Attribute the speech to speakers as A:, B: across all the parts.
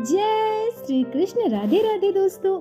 A: जय श्री कृष्ण। राधे राधे दोस्तों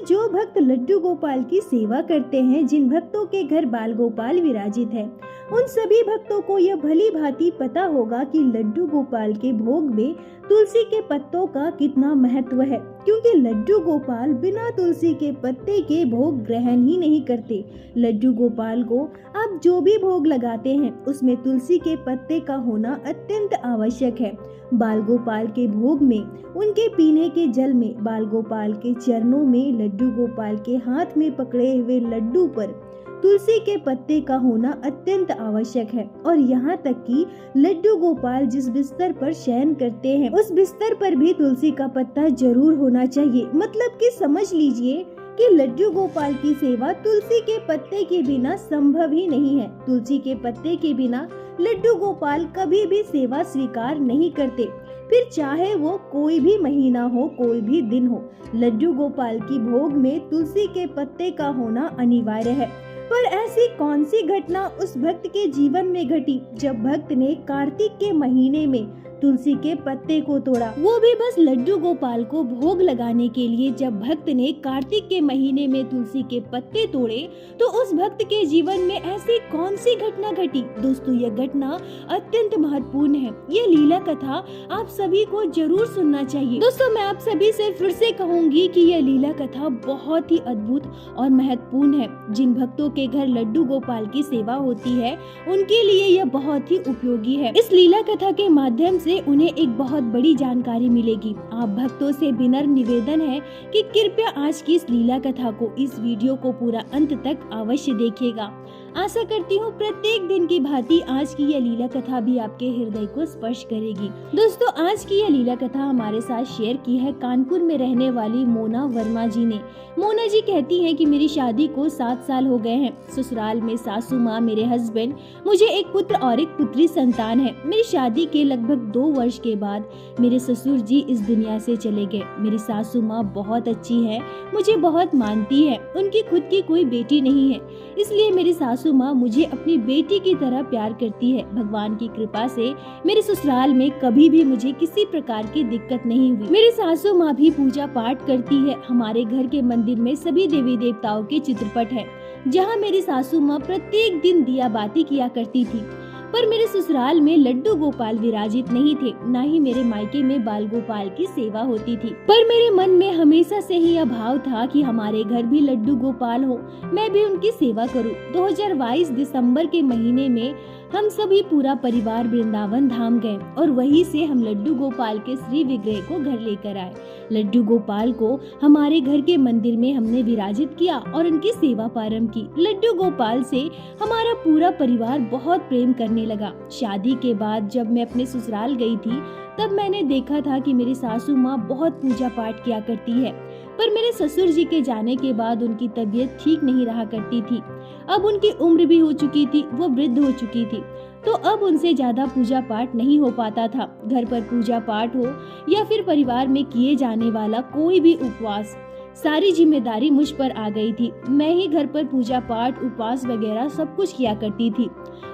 A: जो भक्त लड्डू गोपाल की सेवा करते हैं, जिन भक्तों के घर बाल गोपाल विराजित है, उन सभी भक्तों को यह भली भांति पता होगा कि लड्डू गोपाल के भोग में तुलसी के पत्तों का कितना महत्व है, क्योंकि लड्डू गोपाल बिना तुलसी के पत्ते के भोग ग्रहण ही नहीं करते। लड्डू गोपाल को आप जो भी भोग लगाते हैं उसमें तुलसी के पत्ते का होना अत्यंत आवश्यक है। बाल गोपाल के भोग में, उनके पीने के जल में, बाल गोपाल के चरणों में, लड्डू गोपाल के हाथ में पकड़े हुए लड्डू पर तुलसी के पत्ते का होना अत्यंत आवश्यक है। और यहाँ तक कि लड्डू गोपाल जिस बिस्तर पर शयन करते हैं उस बिस्तर पर भी तुलसी का पत्ता जरूर होना चाहिए। मतलब कि समझ लीजिए कि लड्डू गोपाल की सेवा तुलसी के पत्ते के बिना संभव ही नहीं है। तुलसी के पत्ते के बिना लड्डू गोपाल कभी भी सेवा स्वीकार नहीं करते, फिर चाहे वो कोई भी महीना हो, कोई भी दिन हो। लड्डू गोपाल की भोग में तुलसी के पत्ते का होना अनिवार्य है। पर ऐसी कौन सी घटना उस भक्त के जीवन में घटी जब भक्त ने कार्तिक के महीने में तुलसी के पत्ते को तोड़ा, वो भी बस लड्डू गोपाल को भोग लगाने के लिए। जब भक्त ने कार्तिक के महीने में तुलसी के पत्ते तोड़े तो उस भक्त के जीवन में ऐसी कौन सी घटना घटी। दोस्तों, यह घटना अत्यंत महत्वपूर्ण है। ये लीला कथा आप सभी को जरूर सुनना चाहिए। दोस्तों, मैं आप सभी से फिर से कहूंगी कि यह लीला कथा बहुत ही अद्भुत और महत्वपूर्ण है। जिन भक्तों के घर लड्डू गोपाल की सेवा होती है उनके लिए यह बहुत ही उपयोगी है। इस लीला कथा के माध्यम से उन्हें एक बहुत बड़ी जानकारी मिलेगी। आप भक्तों से विनम्र निवेदन है कि कृपया आज की इस लीला कथा को, इस वीडियो को पूरा अंत तक अवश्य देखिएगा। आशा करती हूँ प्रत्येक दिन की भांति आज की यह लीला कथा भी आपके हृदय को स्पर्श करेगी। दोस्तों, आज की यह लीला कथा हमारे साथ शेयर की है कानपुर में रहने वाली मोना वर्मा जी ने। मोना जी कहती हैं कि मेरी शादी को 7 साल हो गए हैं। ससुराल में सासू माँ, मेरे हस्बैंड, मुझे एक पुत्र और एक पुत्री संतान है। मेरी शादी के लगभग 2 वर्ष के बाद मेरे ससुर जी इस दुनिया से चले गए। मेरी सासू माँ बहुत अच्छी है, मुझे बहुत मानती है। उनकी खुद की कोई बेटी नहीं है, इसलिए मेरी सासू माँ मुझे अपनी बेटी की तरह प्यार करती है। भगवान की कृपा से मेरे ससुराल में कभी भी मुझे किसी प्रकार की दिक्कत नहीं हुई। मेरी सासू माँ भी पूजा पाठ करती है। हमारे घर के मंदिर में सभी देवी देवताओं के चित्रपट है, जहाँ मेरी सासू माँ प्रत्येक दिन दिया बाती किया करती थी। पर मेरे ससुराल में लड्डू गोपाल विराजित नहीं थे, न ही मेरे मायके में बाल गोपाल की सेवा होती थी। पर मेरे मन में हमेशा से ही यह भाव था कि हमारे घर भी लड्डू गोपाल हो, मैं भी उनकी सेवा करूं। 2022 दिसंबर के महीने में हम सभी पूरा परिवार वृंदावन धाम गए और वहीं से हम लड्डू गोपाल के श्री विग्रह को घर लेकर आए। लड्डू गोपाल को हमारे घर के मंदिर में हमने विराजित किया और उनकी सेवा प्रारंभ की। लड्डू गोपाल से हमारा पूरा परिवार बहुत प्रेम करने लगा। शादी के बाद जब मैं अपने ससुराल गई थी तब मैंने देखा था कि मेरी सासू माँ बहुत पूजा पाठ किया करती है, पर मेरे ससुर जी के जाने के बाद उनकी तबीयत ठीक नहीं रहा करती थी। अब उनकी उम्र भी हो चुकी थी, वो वृद्ध हो चुकी थी, तो अब उनसे ज्यादा पूजा पाठ नहीं हो पाता था। घर पर पूजा पाठ हो या फिर परिवार में किए जाने वाला कोई भी उपवास, सारी जिम्मेदारी मुझ पर आ गई थी। मैं ही घर पर पूजा पाठ, उपवास वगैरह सब कुछ किया करती थी।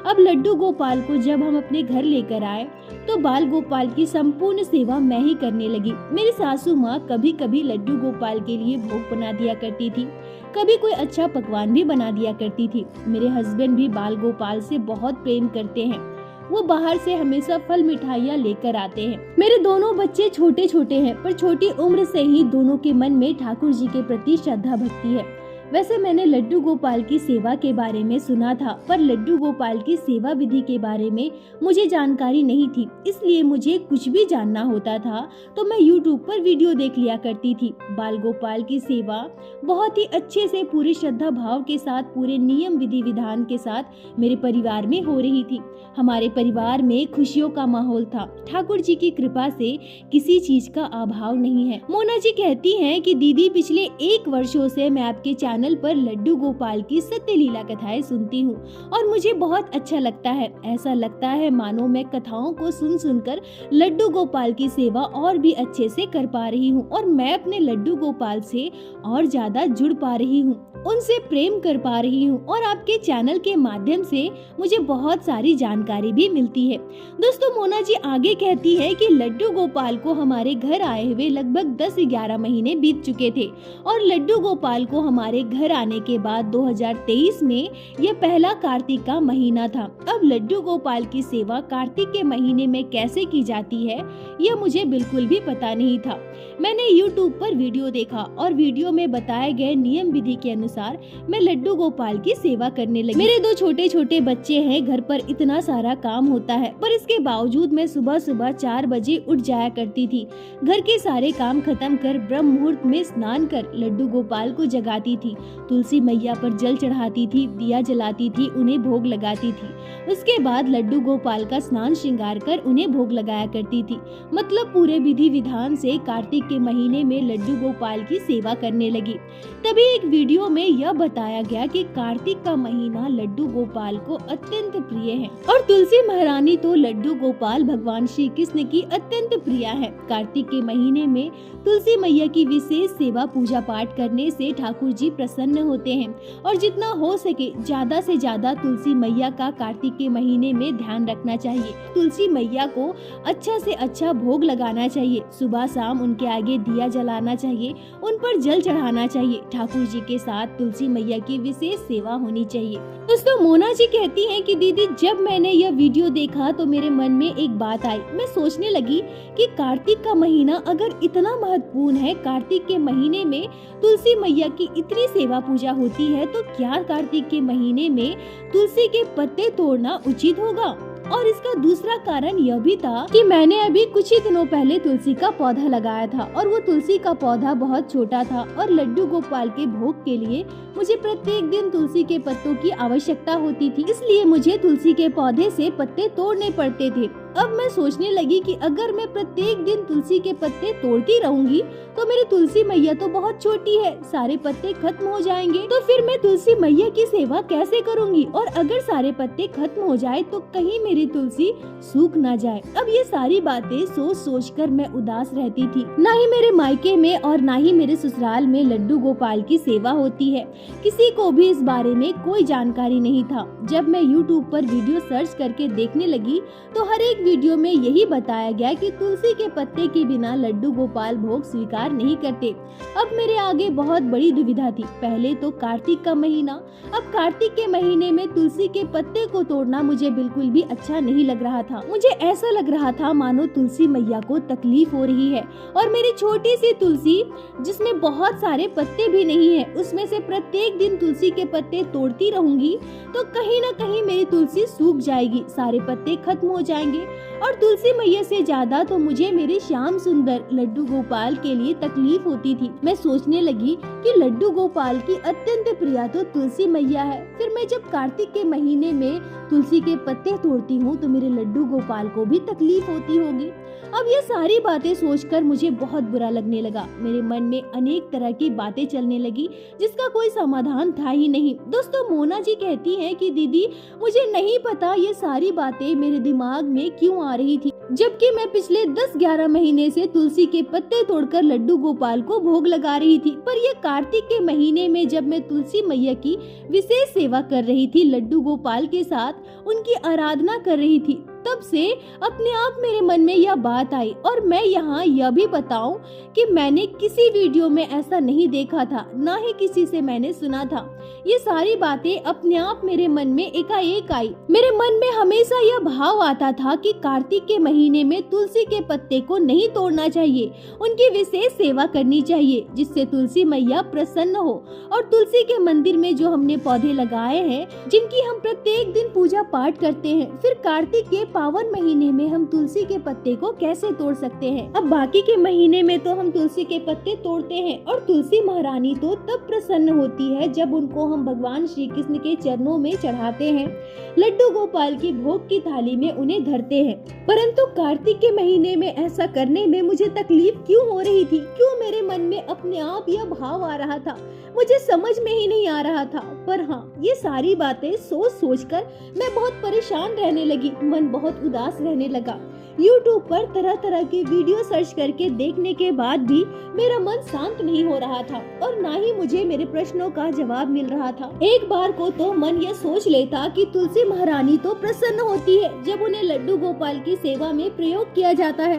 A: अब लड्डू गोपाल को जब हम अपने घर लेकर आए तो बाल गोपाल की संपूर्ण सेवा मैं ही करने लगी। मेरी सासू माँ कभी कभी लड्डू गोपाल के लिए भोग बना दिया करती थी, कभी कोई अच्छा पकवान भी बना दिया करती थी। मेरे हस्बैंड भी बाल गोपाल से बहुत प्रेम करते हैं, वो बाहर से हमेशा फल मिठाइयाँ लेकर आते हैं। मेरे दोनों बच्चे छोटे छोटे हैं, पर छोटी उम्र से ही दोनों के मन में ठाकुर जी के प्रति श्रद्धा भक्ति है। वैसे मैंने लड्डू गोपाल की सेवा के बारे में सुना था, पर लड्डू गोपाल की सेवा विधि के बारे में मुझे जानकारी नहीं थी, इसलिए मुझे कुछ भी जानना होता था तो मैं YouTube पर वीडियो देख लिया करती थी। बाल गोपाल की सेवा बहुत ही अच्छे से, पूरी श्रद्धा भाव के साथ, पूरे नियम विधि विधान के साथ मेरे परिवार में हो रही थी। हमारे परिवार में खुशियों का माहौल था। ठाकुर जी की कृपा से किसी चीज का अभाव नहीं है। मोना जी कहती हैं कि दीदी, पिछले 1 वर्षों से मैं आपके चैनल पर लड्डू गोपाल की सत्य लीला कथाएं सुनती हूँ और मुझे बहुत अच्छा लगता है। ऐसा लगता है मानो मैं कथाओं को सुन सुनकर लड्डू गोपाल की सेवा और भी अच्छे से कर पा रही हूँ और मैं अपने लड्डू गोपाल से और ज्यादा जुड़ पा रही हूँ। उनसे प्रेम कर पा रही हूँ और आपके चैनल के माध्यम से मुझे बहुत सारी जानकारी भी मिलती है। दोस्तों मोना जी आगे कहती है कि लड्डू गोपाल को हमारे घर आए हुए लगभग 10-11 महीने बीत चुके थे और लड्डू गोपाल को हमारे घर आने के बाद 2023 में यह पहला कार्तिक का महीना था। अब लड्डू गोपाल की सेवा कार्तिक के महीने में कैसे की जाती है यह मुझे बिल्कुल भी पता नहीं था। मैंने YouTube पर वीडियो देखा और वीडियो में बताए गए नियम विधि के अनुसार मैं लड्डू गोपाल की सेवा करने लगी। मेरे 2 छोटे छोटे बच्चे हैं, घर पर इतना सारा काम होता है, पर इसके बावजूद मैं सुबह सुबह 4 बजे उठ जाया करती थी। घर के सारे काम खत्म कर ब्रह्म मुहूर्त में स्नान कर लड्डू गोपाल को जगाती थी, तुलसी मैया पर जल चढ़ाती थी, दिया जलाती थी, उन्हें भोग लगाती थी। उसके बाद लड्डू गोपाल का स्नान श्रृंगार कर उन्हें भोग लगाया करती थी। मतलब पूरे विधि विधान से कार्तिक के महीने में लड्डू गोपाल की सेवा करने लगी। तभी एक वीडियो में यह बताया गया कि कार्तिक का महीना लड्डू गोपाल को अत्यंत प्रिय है और तुलसी महारानी तो लड्डू गोपाल भगवान श्री कृष्ण की अत्यंत प्रिय है। कार्तिक के महीने में तुलसी मैया की विशेष सेवा पूजा पाठ करने से ठाकुर जी प्रसन्न होते हैं और जितना हो सके ज्यादा से ज्यादा तुलसी मैया का कार्तिक के महीने में ध्यान रखना चाहिए। तुलसी मैया को अच्छा से अच्छा भोग लगाना चाहिए, सुबह शाम उनके आगे दिया जलाना चाहिए, उन पर जल चढ़ाना चाहिए। ठाकुर जी के साथ तुलसी मैया की विशेष सेवा होनी चाहिए। दोस्तों मोना जी कहती हैं कि दीदी जब मैंने यह वीडियो देखा तो मेरे मन में एक बात आई। मैं सोचने लगी कि कार्तिक का महीना अगर इतना महत्वपूर्ण है, कार्तिक के महीने में तुलसी मैया की इतनी सेवा पूजा होती है, तो क्या कार्तिक के महीने में तुलसी के पत्ते तोड़ना उचित होगा? और इसका दूसरा कारण यह भी था कि मैंने अभी कुछ ही दिनों पहले तुलसी का पौधा लगाया था और वो तुलसी का पौधा बहुत छोटा था और लड्डू गोपाल के भोग के लिए मुझे प्रत्येक दिन तुलसी के पत्तों की आवश्यकता होती थी, इसलिए मुझे तुलसी के पौधे से पत्ते तोड़ने पड़ते थे। अब मैं सोचने लगी कि अगर मैं प्रत्येक दिन तुलसी के पत्ते तोड़ती रहूंगी तो मेरी तुलसी मैया तो बहुत छोटी है, सारे पत्ते खत्म हो जाएंगे, तो फिर मैं तुलसी मैया की सेवा कैसे करूंगी? और अगर सारे पत्ते खत्म हो जाए तो कहीं मेरी तुलसी सूख ना जाए। अब ये सारी बातें सोच सोच कर मैं उदास रहती थी। ना ही मेरे मायके में और ना ही मेरे ससुराल में लड्डू गोपाल की सेवा होती है। किसी को भी इस बारे में कोई जानकारी नहीं था। जब मैं YouTube पर वीडियो सर्च करके देखने लगी तो हर एक वीडियो में यही बताया गया कि तुलसी के पत्ते के बिना लड्डू गोपाल भोग स्वीकार नहीं करते। अब मेरे आगे बहुत बड़ी दुविधा थी। पहले तो कार्तिक का महीना, अब कार्तिक के महीने में तुलसी के पत्ते को तोड़ना मुझे बिल्कुल भी अच्छा नहीं लग रहा था। मुझे ऐसा लग रहा था मानो तुलसी मैया को तकलीफ हो रही है और मेरी छोटी सी तुलसी जिसमें बहुत सारे पत्ते भी नहीं है, उसमें से प्रत्येक दिन तुलसी के पत्ते तोड़ती रहूंगी तो कहीं न कहीं मेरी तुलसी सूख जाएगी, सारे पत्ते खत्म हो जाएंगे और तुलसी मैया से ज्यादा तो मुझे मेरे श्याम सुंदर लड्डू गोपाल के लिए तकलीफ होती थी। मैं सोचने लगी कि लड्डू गोपाल की अत्यंत प्रिय तो तुलसी मैया है, फिर मैं जब कार्तिक के महीने में तुलसी के पत्ते तोड़ती हूँ तो मेरे लड्डू गोपाल को भी तकलीफ होती होगी। अब ये सारी बातें सोचकर मुझे बहुत बुरा लगने लगा। मेरे मन में अनेक तरह की बातें चलने लगी जिसका कोई समाधान था ही नहीं। दोस्तों मोना जी कहती हैं कि दीदी मुझे नहीं पता ये सारी बातें मेरे दिमाग में क्यों आ रही थी, जबकि मैं पिछले 10-11 महीने से तुलसी के पत्ते तोड़कर लड्डू गोपाल को भोग लगा रही थी। पर यह कार्तिक के महीने में जब मैं तुलसी मैया की विशेष सेवा कर रही थी, लड्डू गोपाल के साथ उनकी आराधना कर रही थी, तब से अपने आप मेरे मन में यह बात आई। और मैं यहाँ यह भी बताऊं कि मैंने किसी वीडियो में ऐसा नहीं देखा था, ना ही किसी से मैंने सुना था। ये सारी बातें अपने आप मेरे मन में एकाएक आई। मेरे मन में हमेशा यह भाव आता था कि कार्तिक के महीने में तुलसी के पत्ते को नहीं तोड़ना चाहिए, उनकी विशेष सेवा करनी चाहिए जिससे तुलसी मैया प्रसन्न हो। और तुलसी के मंदिर में जो हमने पौधे लगाए हैं, जिनकी हम प्रत्येक दिन पूजा पाठ करते हैं, फिर कार्तिक के पावन महीने में हम तुलसी के पत्ते को कैसे तोड़ सकते हैं? अब बाकी के महीने में तो हम तुलसी के पत्ते तोड़ते हैं और तुलसी महारानी तो तब प्रसन्न होती है जब उनको हम भगवान श्री कृष्ण के चरणों में चढ़ाते हैं, लड्डू गोपाल की भोग की थाली में उन्हें धरते हैं। परंतु कार्तिक के महीने में ऐसा करने में मुझे तकलीफ क्यों हो रही थी? क्यों मेरे मन में अपने आप यह भाव आ रहा था, मुझे समझ में ही नहीं आ रहा था। पर हाँ, ये सारी बातें सोच सोच कर मैं बहुत परेशान रहने लगी, मन बहुत उदास रहने लगा। YouTube पर तरह तरह के वीडियो सर्च करके देखने के बाद भी मेरा मन शांत नहीं हो रहा था और ना ही मुझे मेरे प्रश्नों का जवाब मिल रहा था। एक बार को तो मन ये सोच लेता कि तुलसी महारानी तो प्रसन्न होती है जब उन्हें लड्डू गोपाल की सेवा में प्रयोग किया जाता है,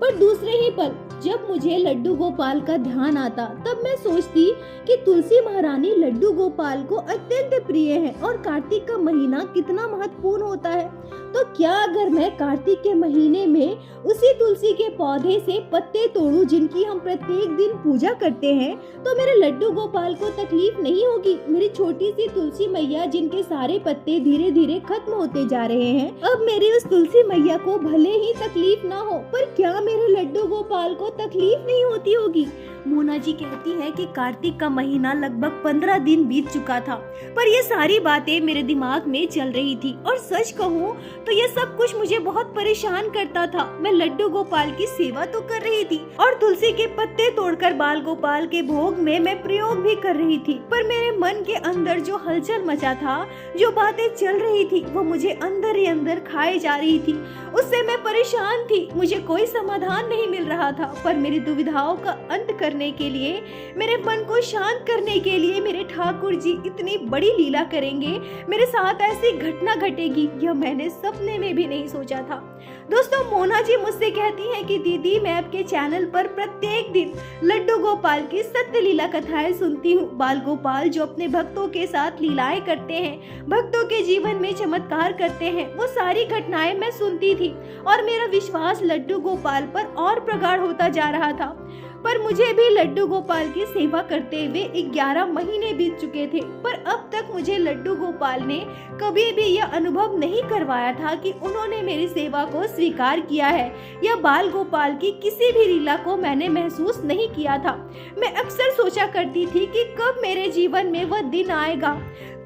A: पर दूसरे ही पल जब मुझे लड्डू गोपाल का ध्यान आता तब मैं सोचती कि तुलसी महारानी लड्डू गोपाल को अत्यंत प्रिय है और कार्तिक का महीना कितना महत्वपूर्ण होता है। तो क्या अगर मैं कार्तिक के महीने में उसी तुलसी के पौधे से पत्ते तोड़ूं जिनकी हम प्रत्येक दिन पूजा करते हैं, तो मेरे लड्डू गोपाल को तकलीफ नहीं होगी। मेरी छोटी सी तुलसी मैया जिनके सारे पत्ते धीरे धीरे खत्म होते जा रहे हैं, अब मेरी उस तुलसी मैया को भले ही तकलीफ ना हो, पर क्या मेरे लड्डू गोपाल को तकलीफ नहीं होती होगी। मोना जी कहती है कि कार्तिक का महीना लगभग 15 दिन बीत चुका था, पर ये सारी बातें मेरे दिमाग में चल रही थी और सच कहूँ तो ये सब कुछ मुझे बहुत परेशान करता था। मैं लड्डू गोपाल की सेवा तो कर रही थी और तुलसी के पत्ते तोड़कर बाल गोपाल के भोग में मैं प्रयोग भी कर रही थी, पर मेरे मन के अंदर जो हलचल मचा था, जो बातें चल रही थी, वो मुझे अंदर ही अंदर खाए जा रही थी। उससे मैं परेशान थी, मुझे कोई समाधान नहीं मिल रहा था। पर मेरी दुविधाओं का अंत करने के लिए, मेरे मन को शांत करने के लिए मेरे ठाकुर जी इतनी बड़ी लीला करेंगे, मेरे साथ ऐसी घटना घटेगी, यह मैंने सपने में भी नहीं सोचा था। दोस्तों, मोना जी मुझसे कहती हैं कि दीदी, मैं आपके चैनल पर प्रत्येक दिन लड्डू गोपाल की सत्य लीला कथाएं सुनती हूँ। बाल गोपाल जो अपने भक्तों के साथ लीलाएं करते हैं, भक्तों के जीवन में चमत्कार करते हैं, वो सारी घटनाएं मैं सुनती थी और मेरा विश्वास लड्डू गोपाल पर और प्रगाढ़ होता जा रहा था। पर मुझे भी लड्डू गोपाल की सेवा करते हुए 11 महीने बीत चुके थे, पर अब तक मुझे लड्डू गोपाल ने कभी भी यह अनुभव नहीं करवाया था कि उन्होंने मेरी सेवा को स्वीकार किया है, या बाल गोपाल की किसी भी लीला को मैंने महसूस नहीं किया था। मैं अक्सर सोचा करती थी कि कब मेरे जीवन में वह दिन आएगा,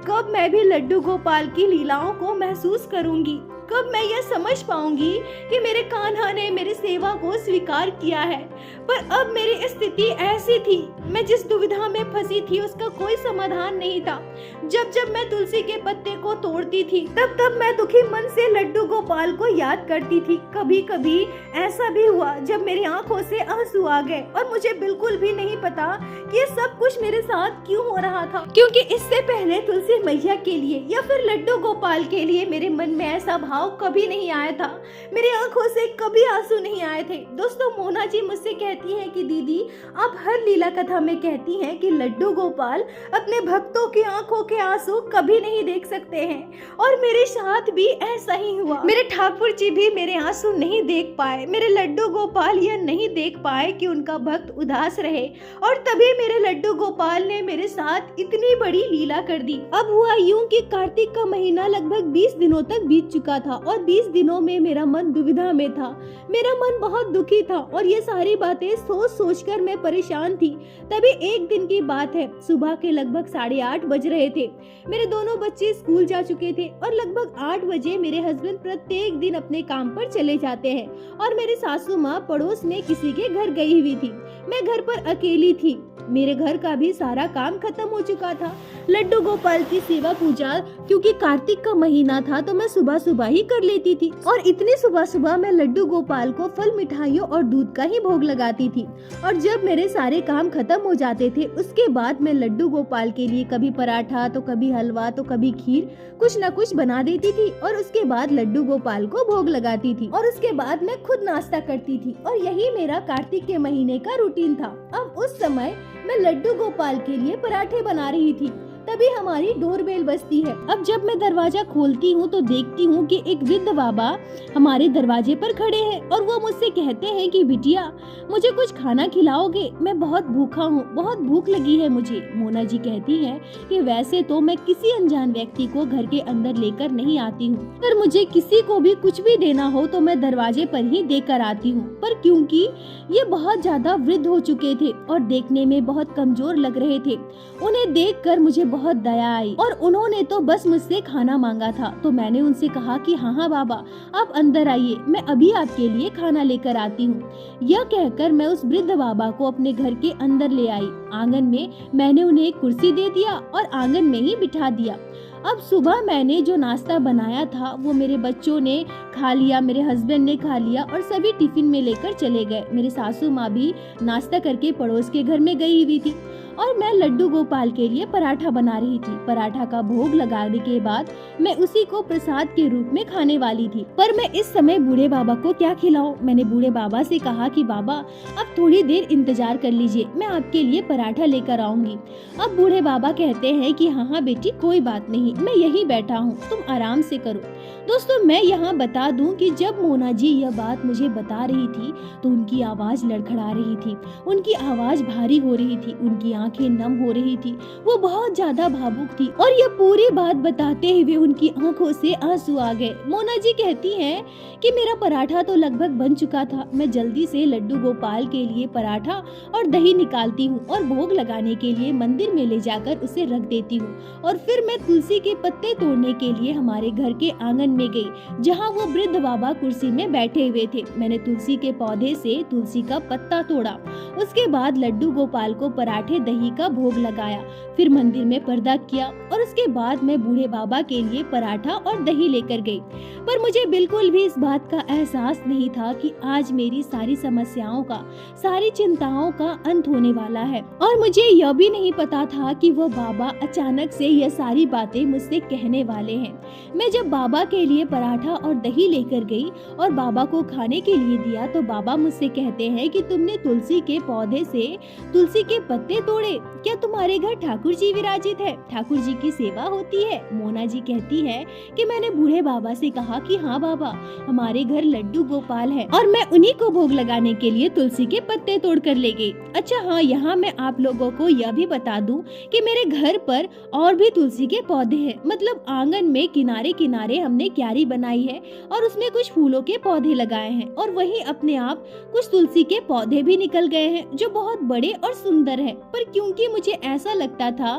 A: कब मैं भी लड्डू गोपाल की लीलाओं को महसूस करूंगी, कब मैं यह समझ पाऊंगी कि मेरे कान्हा ने मेरी सेवा को स्वीकार किया है। पर अब मेरी स्थिति ऐसी थी, मैं जिस दुविधा में फंसी थी उसका कोई समाधान नहीं था। जब जब मैं तुलसी के पत्ते को तोड़ती थी, तब तब मैं दुखी मन से लड्डू गोपाल को याद करती थी। कभी कभी ऐसा भी हुआ जब मेरी आंखों से आंसू आ गए और मुझे बिल्कुल भी नहीं पता कि ये सब कुछ मेरे साथ क्यों हो रहा था, क्योंकि इससे पहले तुलसी मैया के लिए या फिर लड्डू गोपाल के लिए मेरे मन में ऐसा भाव कभी नहीं आया था, मेरी आंखों से कभी आंसू नहीं आए थे। दोस्तों, मोना जी मुझसे कहती हैं कि दीदी, आप हर लीला कथा में कहती हैं कि लड्डू गोपाल अपने भक्तों की आंखों के आंसू कभी नहीं देख सकते हैं, और मेरे साथ भी ऐसा ही हुआ। मेरे ठाकुर जी भी मेरे आंसू नहीं देख पाए, मेरे लड्डू गोपाल यह नहीं देख पाए कि उनका भक्त उदास रहे, और तभी मेरे लड्डू गोपाल ने मेरे साथ इतनी बड़ी लीला कर दी। अब हुआ यूं कि कार्तिक का महीना लगभग 20 दिनों तक बीत चुका था और 20 दिनों में मेरा मन दुविधा में था, मेरा मन बहुत दुखी था और ये सारी बातें सोच सोच कर मैं परेशान थी। तभी एक दिन की बात है, सुबह के लगभग 8:30 बज रहे थे। मेरे दोनों बच्चे स्कूल जा चुके थे और लगभग 8 बजे मेरे हस्बैंड प्रत्येक दिन अपने काम पर चले जाते हैं और मेरी सासू माँ पड़ोस में किसी के घर गई हुई थी। मैं घर पर अकेली थी, मेरे घर का भी सारा काम खत्म हो चुका था। लड्डू गोपाल की सेवा पूजा क्योंकि कार्तिक का महीना था तो मैं सुबह सुबह ही कर लेती थी, और इतनी सुबह सुबह मैं लड्डू गोपाल को फल, मिठाइयों और दूध का ही भोग लगाती थी। और जब मेरे सारे काम खत्म हो जाते थे, उसके बाद मैं लड्डू गोपाल के लिए कभी पराठा, तो कभी हलवा, तो कभी खीर, कुछ न कुछ बना देती थी और उसके बाद लड्डू गोपाल को भोग लगाती थी और उसके बाद मैं खुद नाश्ता करती थी, और यही मेरा कार्तिक के महीने का रूटीन था। अब उस समय मैं लड्डू गोपाल के लिए पराठे बना रही थी, तभी हमारी डोरबेल बजती है। अब जब मैं दरवाजा खोलती हूँ तो देखती हूँ कि एक वृद्ध बाबा हमारे दरवाजे पर खड़े हैं और वो मुझसे कहते हैं कि बिटिया, मुझे कुछ खाना खिलाओगे, मैं बहुत भूखा हूँ, बहुत भूख लगी है मुझे। मोना जी कहती है कि वैसे तो मैं किसी अनजान व्यक्ति को घर के अंदर लेकर नहीं आती हूँ, पर मुझे किसी को भी कुछ भी देना हो तो मैं दरवाजे पर ही देकर आती हूँ। पर क्योंकि ये बहुत ज्यादा वृद्ध हो चुके थे और देखने में बहुत कमजोर लग रहे थे, उन्हें देखकर मुझे बहुत दया आई और उन्होंने तो बस मुझसे खाना मांगा था। तो मैंने उनसे कहा कि हाँ बाबा, आप अंदर आइए, मैं अभी आपके लिए खाना लेकर आती हूँ। यह कहकर मैं उस वृद्ध बाबा को अपने घर के अंदर ले आई। आंगन में मैंने उन्हें एक कुर्सी दे दिया और आंगन में ही बिठा दिया। अब सुबह मैंने जो नाश्ता बनाया था वो मेरे बच्चों ने खा लिया, मेरे हस्बैंड ने खा लिया और सभी टिफिन में लेकर चले गए। मेरी सासू माँ भी नाश्ता करके पड़ोस के घर में गई हुई थी और मैं लड्डू गोपाल के लिए पराठा बना रही थी। पराठा का भोग लगाने के बाद मैं उसी को प्रसाद के रूप में खाने वाली थी, पर मैं इस समय बूढ़े बाबा को क्या खिलाऊं? मैंने बूढ़े बाबा से कहा कि बाबा अब थोड़ी देर इंतजार कर लीजिए, मैं आपके लिए पराठा लेकर आऊंगी। अब बूढ़े बाबा कहते हैं कि हाँ बेटी, कोई बात नहीं, मैं यहीं बैठा हूँ, तुम आराम से करो। दोस्तों, मैं यहाँ बता दूं कि जब मोना जी यह बात मुझे बता रही थी तो उनकी आवाज लड़खड़ा रही थी, उनकी आवाज भारी हो रही थी, उनकी आंखें नम हो रही थी, वो बहुत ज्यादा भावुक थी और यह पूरी बात बताते हुए उनकी आंखों से आंसू आ गए। मोना जी कहती हैं कि मेरा पराठा तो लगभग बन चुका था, मैं जल्दी से लड्डू गोपाल के लिए पराठा और दही निकालती हूँ और भोग लगाने के लिए मंदिर में ले जाकर उसे रख देती हूँ और फिर मैं तुलसी के पत्ते तोड़ने के लिए हमारे घर के आंगन में गई जहाँ वो वृद्ध बाबा कुर्सी में बैठे हुए थे। मैंने तुलसी के पौधे से तुलसी का पत्ता तोड़ा, उसके बाद लड्डू गोपाल को पराठे दही का भोग लगाया, फिर मंदिर में पर्दा किया और उसके बाद मैं बूढ़े बाबा के लिए पराठा और दही लेकर गई। पर मुझे बिल्कुल भी इस बात का एहसास नहीं था कि आज मेरी सारी समस्याओं का, सारी चिंताओं का अंत होने वाला है और मुझे यह भी नहीं पता था कि वो बाबा अचानक से यह सारी बातें मुझसे कहने वाले हैं। मैं जब बाबा के लिए पराठा और दही लेकर गई और बाबा को खाने के लिए दिया तो बाबा मुझसे कहते हैं कि तुमने तुलसी के पौधे से तुलसी के पत्ते तोड़े, क्या तुम्हारे घर ठाकुर जी विराजित है? ठाकुर जी की सेवा होती है? मोना जी कहती है कि मैंने बूढ़े बाबा से कहा कि हाँ बाबा, हमारे घर लड्डू गोपाल है और मैं उन्हीं को भोग लगाने के लिए तुलसी के पत्ते तोड़ कर ले गई। अच्छा हाँ, यहाँ मैं आप लोगों को यह भी बता दूं कि मेरे घर पर और भी तुलसी के पौधे हैं, मतलब आंगन में किनारे किनारे हमने क्यारी बनाई है और उसमें कुछ फूलों के पौधे लगाए हैं और वहीं अपने आप कुछ तुलसी के पौधे भी निकल गए हैं जो बहुत बड़े और सुंदर है। पर क्योंकि मुझे ऐसा लगता था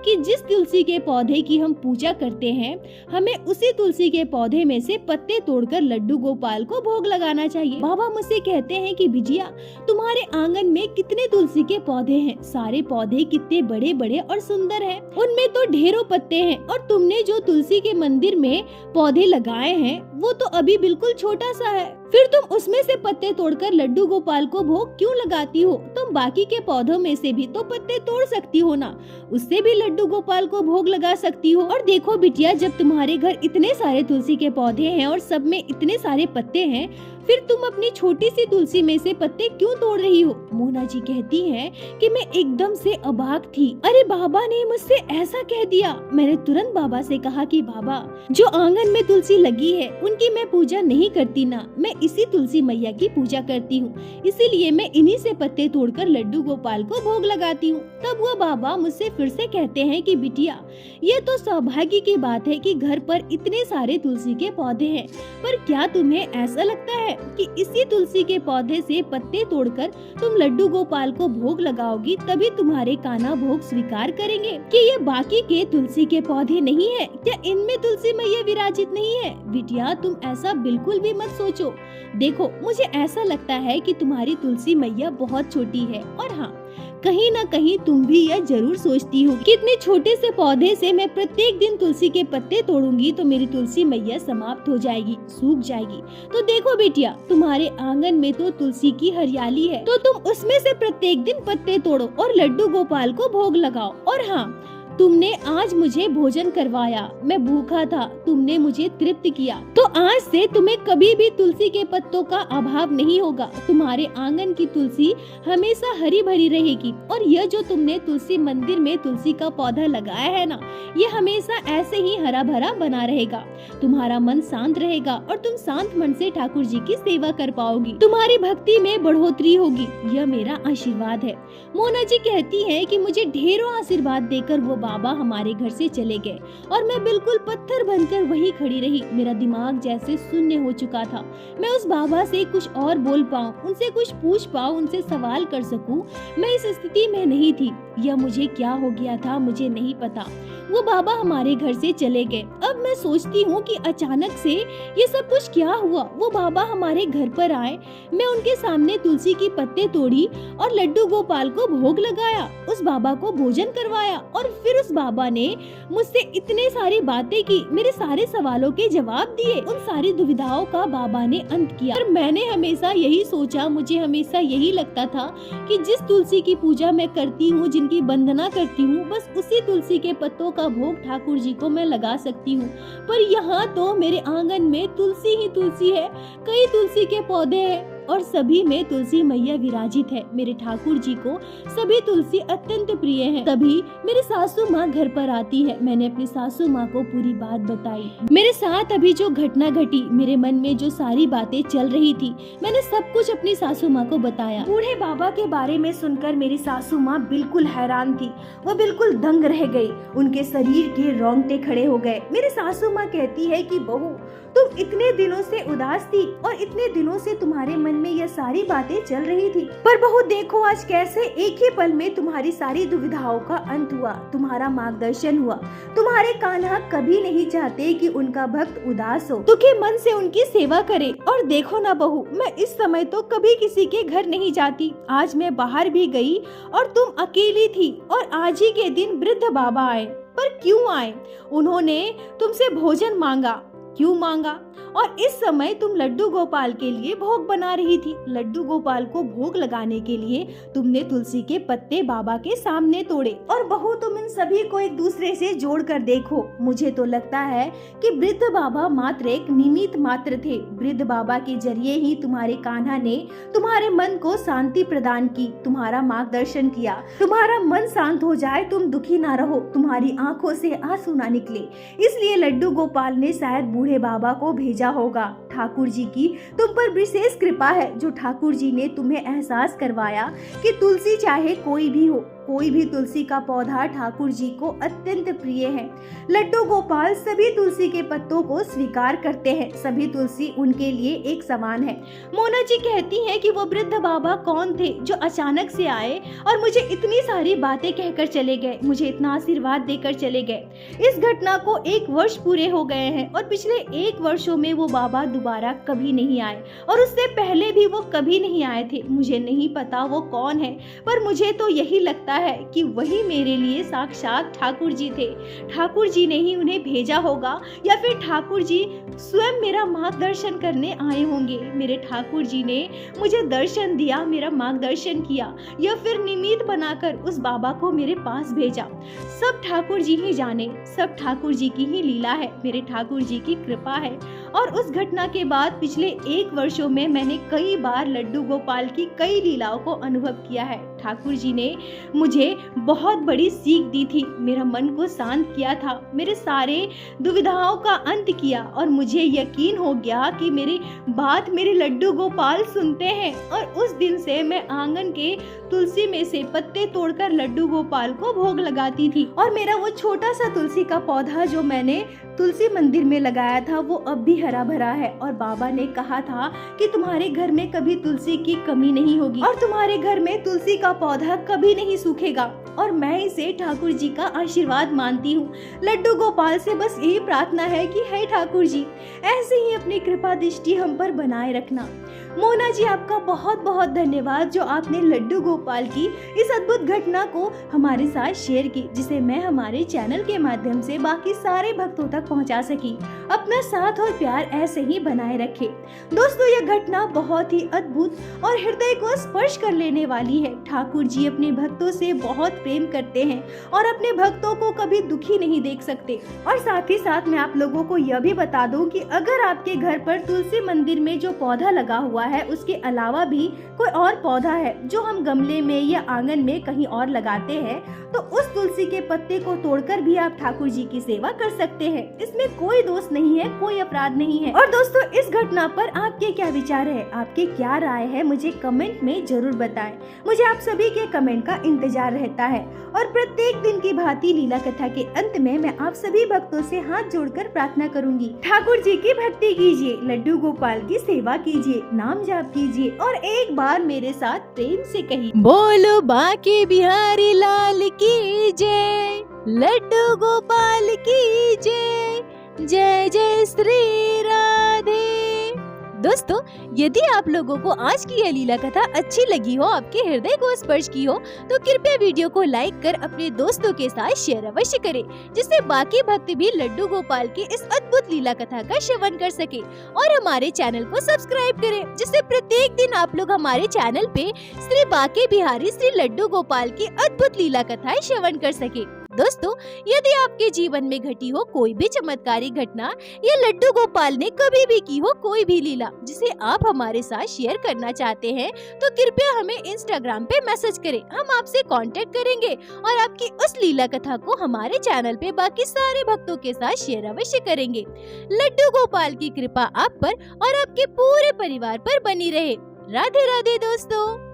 A: कि जिस तुलसी के पौधे की हम पूजा करते हैं, हमें उसी तुलसी के पौधे में से पत्ते तोड़कर लड्डू गोपाल को भोग लगाना चाहिए। बाबा मुझसे कहते हैं कि बिजिया, तुम्हारे आंगन में कितने तुलसी के पौधे हैं? सारे पौधे कितने बड़े बड़े और सुंदर हैं, उनमें तो ढेरों पत्ते हैं और तुमने जो तुलसी के मंदिर में पौधे लगाए हैं वो तो अभी बिल्कुल छोटा सा है, फिर तुम उसमें से पत्ते तोड़कर लड्डू गोपाल को भोग क्यों लगाती हो? तुम बाकी के पौधों में से भी तो पत्ते तोड़ सकती हो ना, उससे भी लड्डू गोपाल को भोग लगा सकती हो। और देखो बिटिया, जब तुम्हारे घर इतने सारे तुलसी के पौधे हैं और सब में इतने सारे पत्ते हैं, फिर तुम अपनी छोटी सी तुलसी में से पत्ते क्यों तोड़ रही हो? मोना जी कहती हैं कि मैं एकदम से अबाक थी। अरे बाबा ने मुझसे ऐसा कह दिया। मैंने तुरंत बाबा से कहा कि बाबा, जो आंगन में तुलसी लगी है उनकी मैं पूजा नहीं करती ना, मैं इसी तुलसी मैया की पूजा करती हूँ, इसीलिए मैं इन्हीं से पत्ते तोड़कर लड्डू गोपाल को भोग लगाती हूँ। तब वो बाबा मुझसे फिर से कहते हैं कि बिटिया, ये तो सौभाग्य की बात है कि घर पर इतने सारे तुलसी के पौधे हैं, पर क्या तुम्हें ऐसा लगता है कि इसी तुलसी के पौधे से पत्ते तोड़कर तुम लड्डू गोपाल को भोग लगाओगी तभी तुम्हारे कान्हा भोग स्वीकार करेंगे? कि ये बाकी के तुलसी के पौधे नहीं है? क्या इनमें तुलसी मैया विराजित नहीं है? बिटिया, तुम ऐसा बिल्कुल भी मत सोचो। देखो, मुझे ऐसा लगता है कि तुम्हारी तुलसी मैया बहुत छोटी है और हाँ, कहीं ना कहीं तुम भी यह जरूर सोचती हो कि इतने छोटे से पौधे से मैं प्रत्येक दिन तुलसी के पत्ते तोड़ूंगी तो मेरी तुलसी मैया समाप्त हो जाएगी, सूख जाएगी। तो देखो बेटिया, तुम्हारे आंगन में तो तुलसी की हरियाली है, तो तुम उसमें से प्रत्येक दिन पत्ते तोड़ो और लड्डू गोपाल को भोग लगाओ। और हाँ, तुमने आज मुझे भोजन करवाया, मैं भूखा था, तुमने मुझे तृप्त किया, तो आज से तुम्हें कभी भी तुलसी के पत्तों का अभाव नहीं होगा। तुम्हारे आंगन की तुलसी हमेशा हरी भरी रहेगी और यह जो तुमने तुलसी मंदिर में तुलसी का पौधा लगाया है ना, ये हमेशा ऐसे ही हरा भरा बना रहेगा। तुम्हारा मन शांत रहेगा और तुम शांत मन से ठाकुर जी की सेवा कर पाओगी, तुम्हारी भक्ति में बढ़ोतरी होगी, यह मेरा आशीर्वाद है। मोना जी कहती है कि मुझे ढेरों आशीर्वाद देकर वो बाबा हमारे घर से चले गए और मैं बिल्कुल पत्थर बनकर वहीं खड़ी रही। मेरा दिमाग जैसे शून्य हो चुका था। मैं उस बाबा से कुछ और बोल पाऊं, उनसे कुछ पूछ पाऊं, उनसे सवाल कर सकूं, मैं इस स्थिति में नहीं थी। यह मुझे क्या हो गया था मुझे नहीं पता। वो बाबा हमारे घर से चले गए। अब मैं सोचती हूँ कि अचानक से ये सब कुछ क्या हुआ। वो बाबा हमारे घर पर आए, मैं उनके सामने तुलसी की पत्ते तोड़ी और लड्डू गोपाल को भोग लगाया, उस बाबा को भोजन करवाया और फिर उस बाबा ने मुझसे इतने सारी बातें की, मेरे सारे सवालों के जवाब दिए। उन सारी दुविधाओं का बाबा ने अंत किया। और मैंने हमेशा यही सोचा, मुझे हमेशा यही लगता था कि जिस तुलसी की पूजा मैं करती हूँ, जिनकी वंदना करती हूँ, बस उसी तुलसी के पत्तों का भोग ठाकुर जी को मैं लगा सकती हूँ। पर यहाँ तो मेरे आंगन में तुलसी ही तुलसी है, कई तुलसी के पौधे हैं और सभी में तुलसी मैया विराजित है। मेरे ठाकुर जी को सभी तुलसी अत्यंत प्रिय है। तभी मेरी सासू माँ घर पर आती है। मैंने अपनी सासू माँ को पूरी बात बताई, मेरे साथ अभी जो घटना घटी, मेरे मन में जो सारी बातें चल रही थी, मैंने सब कुछ अपनी सासू माँ को बताया। बूढ़े बाबा के बारे में सुनकर मेरी सासू माँ बिल्कुल हैरान थी, वो बिल्कुल दंग रह गई, उनके शरीर के रोंगटे खड़े हो गए। मेरी सासू माँ कहती है कि बहू, तुम इतने दिनों से उदास थी और इतने दिनों से तुम्हारे मन में यह सारी बातें चल रही थी, पर बहू देखो आज कैसे एक ही पल में तुम्हारी सारी दुविधाओं का अंत हुआ, तुम्हारा मार्गदर्शन हुआ। तुम्हारे कान्हा कभी नहीं चाहते कि उनका भक्त उदास हो, दुखी मन से उनकी सेवा करे। और देखो ना बहू, मैं इस समय तो कभी किसी के घर नहीं जाती, आज मैं बाहर भी गई और तुम अकेली थी और आज ही के दिन वृद्ध बाबा आए। पर क्यों आए? उन्होंने तुमसे भोजन मांगा। क्यों मांगा? और इस समय तुम लड्डू गोपाल के लिए भोग बना रही थी। लड्डू गोपाल को भोग लगाने के लिए तुमने तुलसी के पत्ते बाबा के सामने तोड़े। और बहू तुम इन सभी को एक दूसरे से जोड़कर देखो, मुझे तो लगता है कि वृद्ध बाबा मात्र एक निमित्त मात्र थे। वृद्ध बाबा के जरिए ही तुम्हारे कान्हा ने तुम्हारे मन को शांति प्रदान की, तुम्हारा मार्गदर्शन किया। तुम्हारा मन शांत हो जाए, तुम दुखी ना रहो, तुम्हारी आंखों से आंसू ना निकले, इसलिए लड्डू गोपाल ने शायद बूढ़े बाबा को भेजा होगा। ठाकुर जी की तुम पर विशेष कृपा है, जो ठाकुर जी ने तुम्हें एहसास करवाया कि तुलसी चाहे कोई भी हो, कोई भी तुलसी का पौधा ठाकुर जी को अत्यंत प्रिय है। लड्डू गोपाल सभी तुलसी के पत्तों को स्वीकार करते हैं, सभी तुलसी उनके लिए एक समान है। मोना जी कहती हैं कि वो वृद्ध बाबा कौन थे जो अचानक से आए और मुझे इतनी सारी बातें कहकर चले गए, मुझे इतना आशीर्वाद देकर चले गए। इस घटना को 1 वर्ष पूरे हो गए हैं और पिछले 1 वर्षों में वो बाबा दोबारा कभी नहीं आए और उससे पहले भी वो कभी नहीं आए थे। मुझे नहीं पता वो कौन है, पर मुझे तो यही लगता है कि वही मेरे लिए साक्षात ठाकुर जी थे। ठाकुर जी ने ही उन्हें भेजा होगा या फिर ठाकुर जी स्वयं मेरा मार्गदर्शन करने आए होंगे। मेरे ठाकुर जी ने मुझे दर्शन दिया, मेरा मार्गदर्शन किया या फिर निमित्त बनाकर उस बाबा को मेरे पास भेजा। सब ठाकुर जी ही जाने, सब ठाकुर जी की ही लीला है, मेरे ठाकुर जी की कृपा है। और उस घटना के बाद पिछले 1 वर्षों में मैंने कई बार लड्डू गोपाल की कई लीलाओं को अनुभव किया है। ठाकुर जी ने मुझे बहुत बड़ी सीख दी थी, मेरा मन को शांत किया था, मेरे सारे दुविधाओं का अंत किया और मुझे यकीन हो गया कि मेरी बात मेरे लड्डू गोपाल सुनते हैं। और उस दिन से मैं आंगन के तुलसी में से पत्ते तोड़कर लड्डू गोपाल को भोग लगाती थी। और मेरा वो छोटा सा तुलसी का पौधा जो मैंने तुलसी मंदिर में लगाया था वो अब भी हरा भरा है। और बाबा ने कहा था कि तुम्हारे घर में कभी तुलसी की कमी नहीं होगी और तुम्हारे घर में तुलसी का पौधा कभी नहीं सूखेगा। और मैं इसे ठाकुर जी का आशीर्वाद मानती हूँ। लड्डू गोपाल से बस यही प्रार्थना है कि हे ठाकुर जी, ऐसे ही अपनी कृपा दृष्टि हम पर बनाए रखना। मोना जी आपका बहुत बहुत धन्यवाद जो आपने लड्डू गोपाल की इस अद्भुत घटना को हमारे साथ शेयर की, जिसे मैं हमारे चैनल के माध्यम से बाकी सारे भक्तों तक पहुंचा सकी। अपना साथ और प्यार ऐसे ही बनाए रखे। दोस्तों, यह घटना बहुत ही अद्भुत और हृदय को स्पर्श कर लेने वाली है। ठाकुर जी अपने भक्तों से बहुत प्रेम करते हैं और अपने भक्तों को कभी दुखी नहीं देख सकते। और साथ ही साथ मैं आप लोगों को यह भी बता दूं कि अगर आपके घर पर तुलसी मंदिर में जो पौधा लगा हुआ है उसके अलावा भी कोई और पौधा है जो हम गमले में या आंगन में कहीं और लगाते हैं, तो उस तुलसी के पत्ते को तोड़कर भी आप ठाकुर जी की सेवा कर सकते हैं। इसमें कोई दोष नहीं है, कोई अपराध नहीं है। और दोस्तों, इस घटना पर आपके क्या विचार है, आपके क्या राय है, मुझे कमेंट में जरूर बताएं। मुझे आप सभी के कमेंट का इंतजार रहता है। और प्रत्येक दिन की भांति लीला कथा के अंत में मैं आप सभी भक्तों से हाथ जोड़कर प्रार्थना करूंगी, ठाकुर जी की भक्ति कीजिए, लड्डू गोपाल की सेवा कीजिए, नाम जाप कीजिए और एक बार मेरे साथ प्रेम से कहिए, बोलो बांके बिहारी लाल की जय, लड्डू गोपाल की जय, जय जय श्री राधे। दोस्तों, यदि आप लोगों को आज की यह लीला कथा अच्छी लगी हो, आपके हृदय को स्पर्श की हो, तो कृपया वीडियो को लाइक कर अपने दोस्तों के साथ शेयर अवश्य करें, जिससे बाकी भक्त भी लड्डू गोपाल की इस अद्भुत लीला कथा का श्रवण कर सके। और हमारे चैनल को सब्सक्राइब करें, जिससे प्रत्येक दिन आप लोग हमारे चैनल पे श्री बांके बिहारी श्री लड्डू गोपाल की अद्भुत लीला कथाएं श्रवण कर सके। दोस्तों, यदि आपके जीवन में घटी हो कोई भी चमत्कारी घटना या लड्डू गोपाल ने कभी भी की हो कोई भी लीला जिसे आप हमारे साथ शेयर करना चाहते हैं, तो कृपया हमें इंस्टाग्राम पे मैसेज करें। हम आपसे कांटेक्ट करेंगे और आपकी उस लीला कथा को हमारे चैनल पे बाकी सारे भक्तों के साथ शेयर अवश्य करेंगे। लड्डू गोपाल की कृपा आप पर और आपके पूरे परिवार पर बनी रहे। राधे राधे दोस्तों।